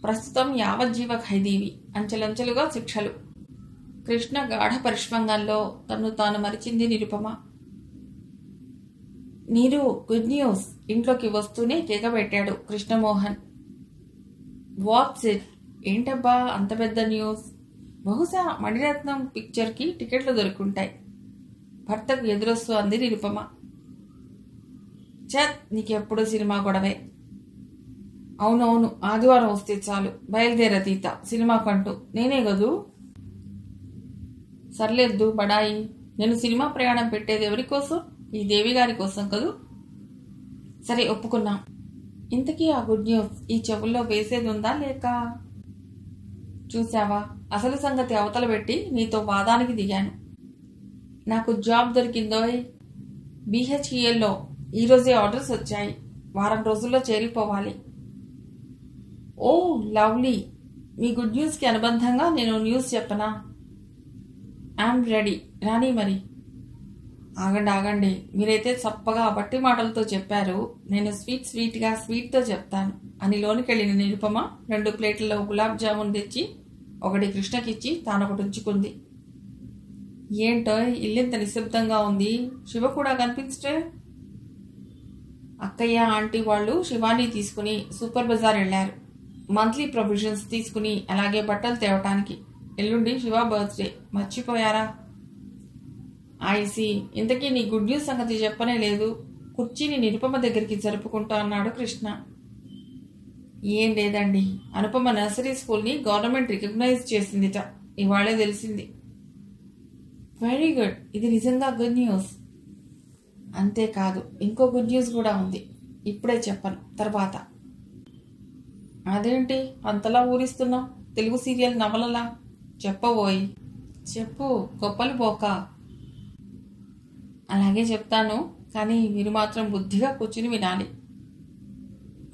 ప్రస్తుతం యావజ్జీవ ఖైదీవి, అంచెలంచెలుగా శిక్షలు. కృష్ణ గాఢ పరిష్వంగంలో తను తాను మరిచింది నిరుపమ. నీరు, గుడ్ న్యూస్! ఇంట్లోకి వస్తూనే కేకబెట్టాడు కృష్ణమోహన్. What's it? ఏంటబ్బా అంత పెద్ద న్యూస్? బహుశా మణిరత్నం పిక్చర్కి టికెట్లు దొరుకుంటాయి. భర్తకు ఎదురొస్తూ అంది నిరుపమ. చత్, నీకెప్పుడు సినిమా గొడవే. అవునవును, ఆదివారం వస్తే చాలు, బయలుదేరతీత సినిమాకంటూ. నేనే గదు. సర్లేదు బడాయి, నేను సినిమా ప్రయాణం పెట్టేది ఎవరి కోసం? ఈ దేవి గారి కోసం కదూ. సరే, ఒప్పుకున్నాం. ఇంతకీ ఆ గుడ్ న్యూస్ ఈ చెవుల్లో వేసేది ఉందా లేక? చూసావా, అసలు సంగతి అవతల పెట్టి నీతో వాదానికి దిగాను. నాకు జాబ్ దొరికిందోయ్. BHELలో ఈరోజే ఆర్డర్స్ వచ్చాయి. వారం రోజుల్లో చేరిపోవాలి. Oh lovely. మీ గుడ్ న్యూస్కి అనుబంధంగా నేను న్యూస్ చెప్పనా? ఐఎమ్ రెడీ, రాని మరి. ఆగండి ఆగండి, మీరైతే చప్పగా బట్టి మాటలతో చెప్పారు. నేను స్వీట్గా స్వీట్తో చెప్తాను అని లోనికెళ్ళిన నిరుపమ 2 ప్లేట్లలో గులాబ్ జామున్ తెచ్చి ఒకటి కృష్ణకిచ్చి తానొకటి ఉంచుకుంది. ఏంటో ఇల్లింత నిశ్శబ్దంగా ఉంది, శివ కూడా కనిపించటే? అక్కయ్య ఆంటీ వాళ్ళు శివాని తీసుకుని సూపర్ బజార్ వెళ్లారు. మంత్లీ ప్రొవిజన్స్ తీసుకుని అలాగే బట్టలు తేవటానికి. ఎల్లుండి శివ బర్త్డే, మర్చిపోయారా? ఐసి, ఇంతకీ నీ గుడ్ న్యూస్ సంగతి చెప్పనే లేదు. కుర్చీని నిరుపమ దగ్గరికి జరుపుకుంటా అన్నాడు కృష్ణ. ఏం లేదండి, అనుపమ నర్సరీ స్కూల్ని గవర్నమెంట్ రికగ్నైజ్ చేసిందిట, ఇవాళే తెలిసింది. వెరీ గుడ్, ఇది నిజంగా గుడ్ న్యూస్. అంతేకాదు, ఇంకో గుడ్ న్యూస్ కూడా ఉంది. ఇప్పుడే చెప్పను, తర్వాత. అదేంటి అంతలా ఊరిస్తున్నావు? తెలుగు సీరియల్ నవలలా చెప్పబోయి. చెప్పు, గొప్పలు పోక. అలాగే చెప్తాను, కానీ మీరు మాత్రం బుద్ధిగా కూర్చుని వినాలి.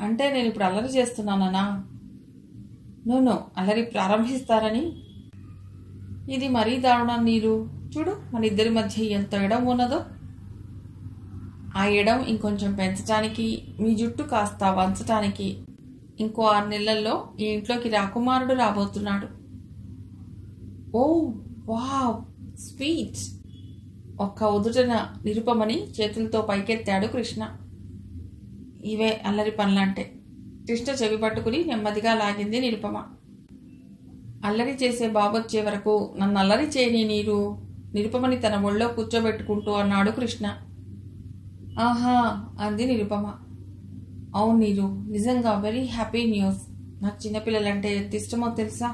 అంటే నేను ఇప్పుడు అల్లరి చేస్తున్నానా? నో, అల్లరి ప్రారంభిస్తారని. ఇది మరీ దారుణం నీరు. చూడు, మన ఇద్దరి మధ్య ఎంత ఎడం ఉన్నదో. ఆ ఎడం ఇంకొంచెం పెంచటానికి, మీ జుట్టు కాస్త వంచటానికి ఇంకో 6 నెలల్లో ఈ ఇంట్లోకి రాకుమారుడు రాబోతున్నాడు. ఓ వావ్, స్వీట్! ఒక్క ఉదుటన నిరుపమని చేతులతో పైకెత్తాడు కృష్ణ. ఇవే అల్లరి పనులంటే. కృష్ణ చెవి పట్టుకుని నెమ్మదిగా లాగింది నిరుపమ. అల్లరి చేసే బాబొచ్చే వరకు నన్ను అల్లరి చేయని నీరు, నిరుపమని తన ఒళ్ళో కూర్చోబెట్టుకుంటూ అన్నాడు కృష్ణ. ఆహా అంది నిరుపమ. అవును నీరు, నిజంగా వెరీ హ్యాపీ న్యూస్. నాకు చిన్నపిల్లలంటే ఎంత ఇష్టమో తెలుసా?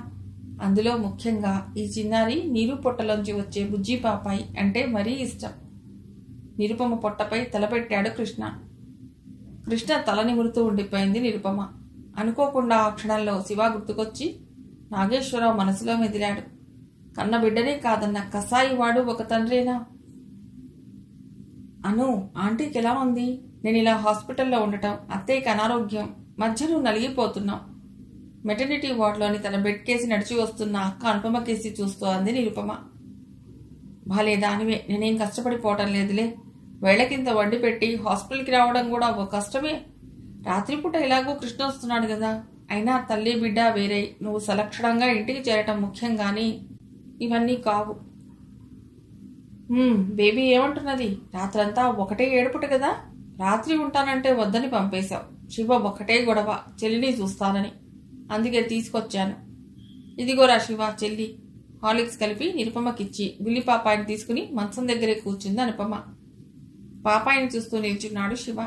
అందులో ముఖ్యంగా ఈ చిన్నారి నీరు పొట్టలోంచి వచ్చే బుజ్జి పాపాయి అంటే మరీ ఇష్టం. నిరుపమ పొట్టపై తలపెట్టాడు కృష్ణ. కృష్ణ తల నిమురుతూ ఉండిపోయింది నిరుపమ. అనుకోకుండా ఆ క్షణంలో శివ గుర్తుకొచ్చి నాగేశ్వరరావు మనసులో మెదిలాడు. కన్న బిడ్డనే కాదన్న కసాయి వాడు ఒక తండ్రేనా? అను, ఆంటీకి ఎలా ఉంది? నేను ఇలా హాస్పిటల్లో ఉండటం, అత్తయ్యకి అనారోగ్యం, మధ్య నువ్వు నలిగిపోతున్నావు. మెటర్నిటీ వార్డులోని తన బెడ్ కేసి నడిచి వస్తున్న అక్క అనుపమ కేసి చూస్తూ అంది నిరుపమ. భాలే దానివే, నేనేం కష్టపడిపోవటం లేదులే. వేళ్లకింత వడ్డీ పెట్టి హాస్పిటల్కి రావడం కూడా ఒక కష్టమే. రాత్రిపూట ఎలాగో కృష్ణ వస్తున్నాడు కదా. అయినా తల్లి బిడ్డ వేరే, నువ్వు సలక్షణంగా ఇంటికి చేరటం ముఖ్యం గాని ఇవన్నీ కావు. బేబీ ఏమంటున్నది? రాత్రంతా ఒకటే ఏడుపుట కదా. రాత్రి ఉంటానంటే వద్దని పంపేశావు. శివ ఒకటే గొడవ, చెల్లిని చూస్తానని. అందుకే తీసుకొచ్చాను. ఇదిగోరా శివ చెల్లి. హార్లిక్స్ కలిపి నిరుపమకిచ్చి బుల్లి పాపాయిని తీసుకుని మంచం దగ్గరే కూర్చుంది అనుపమ. పాపాయిని చూస్తూ నిల్చున్నాడు శివ.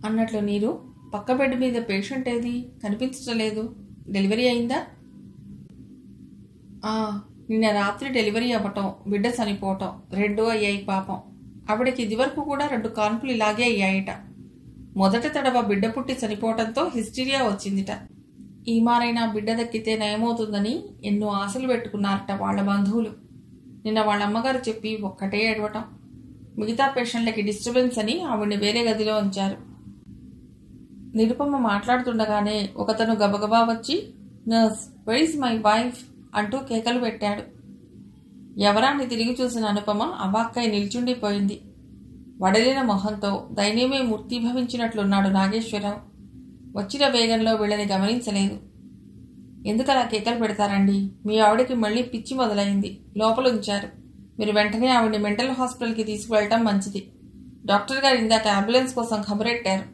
అన్నట్లు నీరు, పక్క బెడ్ మీద పేషెంట్ ఏది? కనిపించటం లేదు. డెలివరీ అయిందా? నిన్న రాత్రి డెలివరీ అవ్వటం, బిడ్డ చనిపోవటం రెండూ అయ్యాయి పాపం. ఆవిడకి ఇదివరకు కూడా 2 కాన్పులు ఇలాగే అయ్యాయిట. మొదట తడవ బిడ్డ పుట్టి చనిపోవటంతో హిస్టీరియా వచ్చిందిట. ఈ మారైనా బిడ్డ దక్కితే నయమవుతుందని ఎన్నో ఆశలు పెట్టుకున్నారట వాళ్ళ బంధువులు. నిన్న వాళ్ళ అమ్మగారు చెప్పి ఒక్కటే ఏడవటం. మిగతా పేషెంట్లకి డిస్టర్బెన్స్ అని ఆవిడ్ని వేరే గదిలో ఉంచారు. నిరుపమ మాట్లాడుతుండగానే ఒకతను గబగబా వచ్చి, nurse, where is my wife అంటూ కేకలు పెట్టాడు. ఎవరాన్ని తిరిగి చూసిన అనుపమ అవాక్కై నిల్చుండిపోయింది. వడలిన మొహంతో దైన్యమే మూర్తిభవించినట్లున్నాడు నాగేశ్వరరావు. వచ్చిన వేగంలో వీళ్ళని గమనించలేదు. ఎందుకలా కేకలు పెడతారండి? మీ ఆవిడకి మళ్లీ పిచ్చి మొదలైంది. లోపలుంచారు. మీరు వెంటనే ఆవిడ్ని మెంటల్ హాస్పిటల్కి తీసుకువెళ్ళటం మంచిది. డాక్టర్ గారు ఇందాక అంబులెన్స్ కోసం ఖబరెట్టారు.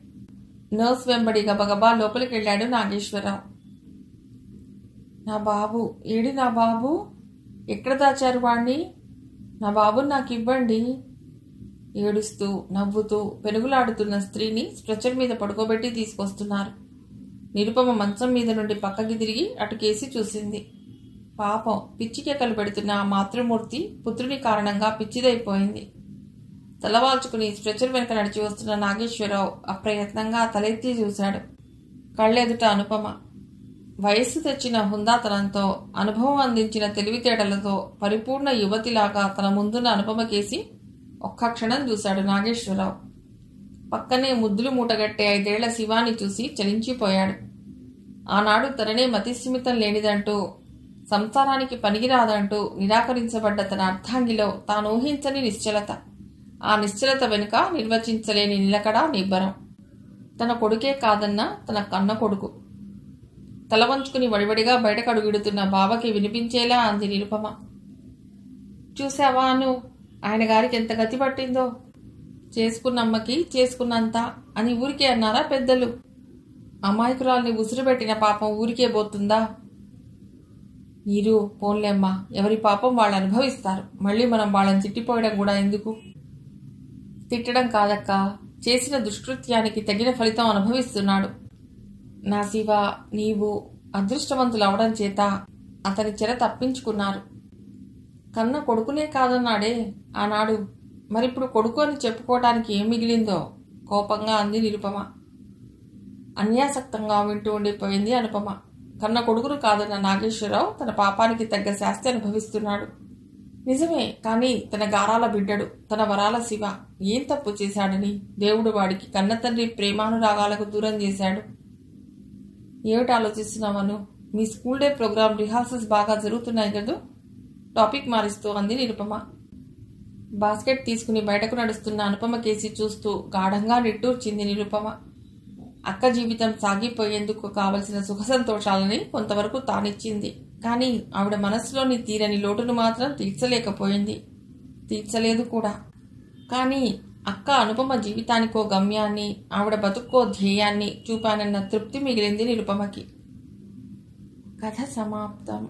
నర్స్ వెంబడి గబగబా లోపలికి వెళ్ళాడు నాగేశ్వరరావు. నా బాబు ఏడి? నా బాబు ఎక్కడ దాచారు వాణ్ణి? నా బాబుని నాకు ఇవ్వండి. ఏడుస్తూ నవ్వుతూ పెనుగులాడుతున్న స్త్రీని స్ట్రెచర్ మీద పడుకోబెట్టి తీసుకొస్తున్నారు. నిరుపమ మంచం మీద నుండి పక్కకి తిరిగి అటుకేసి చూసింది. పాపం పిచ్చికెక్కలు పెడుతున్న ఆ మాతృమూర్తి పుత్రుని కారణంగా పిచ్చిదైపోయింది. తలవాల్చుకుని స్ట్రెచర్ వెనక నడిచి వస్తున్న నాగేశ్వరరావు అప్రయత్నంగా తలెత్తి చూశాడు. కళ్ళెదుట అనుపమ. వయస్సు తెచ్చిన హుందాతనంతో, అనుభవం అందించిన తెలివితేటలతో పరిపూర్ణ యువతిలాగా తన ముందున్న అనుపమకేసి ఒక్క క్షణం చూశాడు నాగేశ్వరరావు. పక్కనే ముద్దులు మూటగట్టే 5 ఏళ్ల శివాని చూసి చలించిపోయాడు. ఆనాడు తననే మతిస్థిమితం లేనిదంటూ, సంసారానికి పనికిరాదంటూ నిరాకరించబడ్డ తన అర్థాంగిలో తాను ఊహించని నిశ్చలత. ఆ నిశ్చలత వెనుక నిర్వచించలేని నిలకడ, నిబ్బరం. తన కొడుకే కాదన్నా తన కన్న కొడుకు. తల వంచుకుని వడివడిగా బయటకు అడుగుడుతున్న బావకి వినిపించేలా అంది నిరుపమ. చూసావా అను, ఆయన గారికి ఎంత గతి పట్టిందో. చేసుకున్నమ్మకి చేసుకున్నంత అని ఊరికే అన్నారా పెద్దలు? అమాయకురాల్ని ఉసిరుబెట్టిన పాపం ఊరికే పోతుందా? నీరు, పోన్లేమ్మా, ఎవరి పాపం వాళ్ళు అనుభవిస్తారు. మళ్ళీ మనం వాళ్ళని తిట్టిపోయడం కూడా ఎందుకు? తిట్టడం కాదక్క, చేసిన దుష్కృత్యానికి తగిన ఫలితం అనుభవిస్తున్నాడు. నా శివ, నీవు అదృష్టవంతులు అవడం చేత అతని చెర తప్పించుకున్నారు. కన్న కొడుకునే కాదన్నాడే ఆనాడు. మరిప్పుడు కొడుకు అని చెప్పుకోవటానికి ఏం మిగిలిందో? కోపంగా అంది నిరుపమ. అన్యాసక్తంగా వింటూ ఉండిపోయింది అనుపమ. కన్న కొడుకును కాదన్న నాగేశ్వరరావు తన పాపానికి తగ్గ శాస్తి అనుభవిస్తున్నాడు. నిజమే, కానీ తన గారాల బిడ్డడు, తన వరాల శివ ఏం తప్పు చేశాడని దేవుడు వాడికి కన్న తండ్రి ప్రేమానురాగాలకు దూరం చేశాడు. ఏమిటి ఆలోచిస్తున్నావను? మీ స్కూల్ డే ప్రోగ్రామ్ రిహార్సల్స్ బాగా జరుగుతున్నాయి కదూ? టాపిక్ మారిస్తూ అంది నిరుపమ. బాస్కెట్ తీసుకుని బయటకు నడుస్తున్న అనుపమ కేసి చూస్తూ గాఢంగా నిట్టూర్చింది నిరుపమ. అక్క జీవితం సాగిపోయేందుకు కావలసిన సుఖ సంతోషాలని కొంతవరకు తానిచ్చింది. కానీ ఆవిడ మనస్సులోని తీరని లోటును మాత్రం తీర్చలేకపోయింది. తీర్చలేదు కూడా. కానీ అక్క అనుపమ జీవితానికో గమ్యాన్ని, ఆవిడ బతుక్కో ధ్యేయాన్ని చూపానన్న తృప్తి మిగిలింది నిరుపమకి. కథ సమాప్తం.